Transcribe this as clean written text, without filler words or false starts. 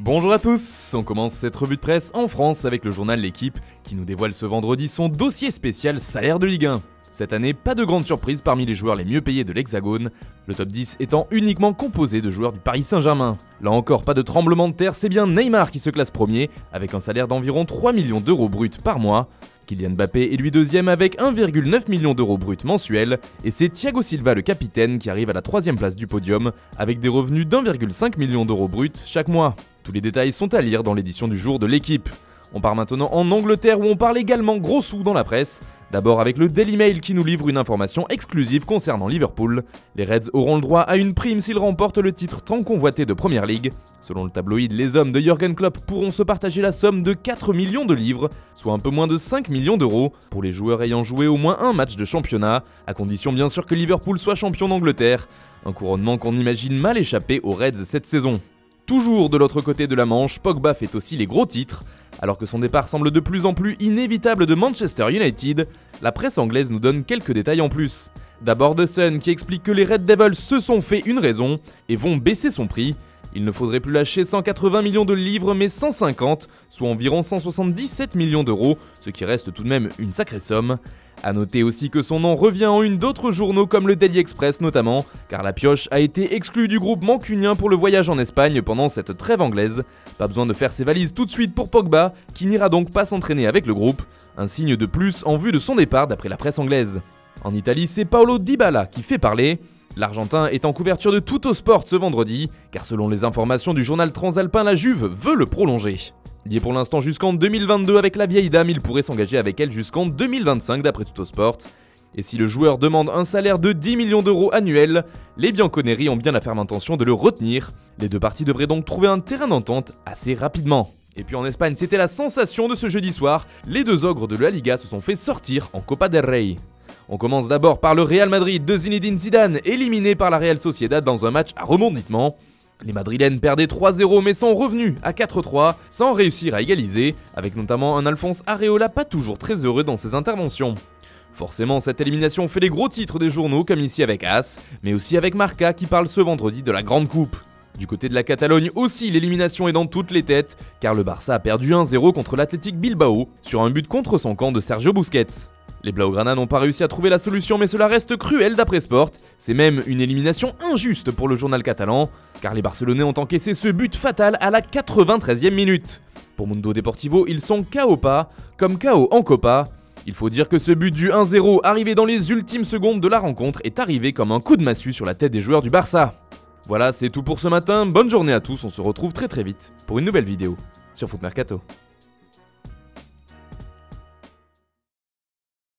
Bonjour à tous, on commence cette revue de presse en France avec le journal L'Équipe qui nous dévoile ce vendredi son dossier spécial salaire de Ligue 1. Cette année, pas de grande surprise parmi les joueurs les mieux payés de l'Hexagone, le top 10 étant uniquement composé de joueurs du Paris Saint-Germain. Là encore, pas de tremblement de terre, c'est bien Neymar qui se classe premier, avec un salaire d'environ 3 millions d'euros bruts par mois. Kylian Mbappé est lui deuxième avec 1,9 million d'euros bruts mensuels, et c'est Thiago Silva le capitaine qui arrive à la troisième place du podium, avec des revenus d'1,5 million d'euros bruts chaque mois. Tous les détails sont à lire dans l'édition du jour de L'Équipe. On part maintenant en Angleterre où on parle également gros sous dans la presse. D'abord avec le Daily Mail qui nous livre une information exclusive concernant Liverpool. Les Reds auront le droit à une prime s'ils remportent le titre tant convoité de Premier League. Selon le tabloïd, les hommes de Jürgen Klopp pourront se partager la somme de 4 millions de livres, soit un peu moins de 5 millions d'euros, pour les joueurs ayant joué au moins un match de championnat, à condition bien sûr que Liverpool soit champion d'Angleterre. Un couronnement qu'on imagine mal échapper aux Reds cette saison. Toujours de l'autre côté de la Manche, Pogba fait aussi les gros titres. Alors que son départ semble de plus en plus inévitable de Manchester United, la presse anglaise nous donne quelques détails en plus. D'abord The Sun qui explique que les Red Devils se sont fait une raison et vont baisser son prix. Il ne faudrait plus lâcher 180 millions de livres mais 150, soit environ 177 millions d'euros, ce qui reste tout de même une sacrée somme. A noter aussi que son nom revient en une d'autres journaux comme le Daily Express notamment, car la pioche a été exclue du groupe mancunien pour le voyage en Espagne pendant cette trêve anglaise. Pas besoin de faire ses valises tout de suite pour Pogba, qui n'ira donc pas s'entraîner avec le groupe, un signe de plus en vue de son départ d'après la presse anglaise. En Italie, c'est Paulo Dybala qui fait parler. L'Argentin est en couverture de Tuttosport ce vendredi, car selon les informations du journal transalpin, la Juve veut le prolonger. Lié pour l'instant jusqu'en 2022 avec la vieille dame, il pourrait s'engager avec elle jusqu'en 2025 d'après Tuttosport. Et si le joueur demande un salaire de 10 millions d'euros annuels, les Bianconeri ont bien la ferme intention de le retenir. Les deux parties devraient donc trouver un terrain d'entente assez rapidement. Et puis en Espagne, c'était la sensation de ce jeudi soir, les deux ogres de la Liga se sont fait sortir en Copa del Rey. On commence d'abord par le Real Madrid de Zinedine Zidane, éliminé par la Real Sociedad dans un match à rebondissement. Les Madrilènes perdaient 3-0 mais sont revenus à 4-3 sans réussir à égaliser, avec notamment un Alphonse Areola pas toujours très heureux dans ses interventions. Forcément, cette élimination fait les gros titres des journaux comme ici avec AS, mais aussi avec Marca qui parle ce vendredi de la Grande Coupe. Du côté de la Catalogne aussi, l'élimination est dans toutes les têtes, car le Barça a perdu 1-0 contre l'Athletic Bilbao sur un but contre son camp de Sergio Busquets. Les Blaugrana n'ont pas réussi à trouver la solution mais cela reste cruel d'après Sport. C'est même une élimination injuste pour le journal catalan, car les Barcelonais ont encaissé ce but fatal à la 93e minute. Pour Mundo Deportivo, ils sont KO pas, comme KO en Copa. Il faut dire que ce but du 1-0 arrivé dans les ultimes secondes de la rencontre est arrivé comme un coup de massue sur la tête des joueurs du Barça. Voilà, c'est tout pour ce matin, bonne journée à tous, on se retrouve très vite pour une nouvelle vidéo sur Foot Mercato.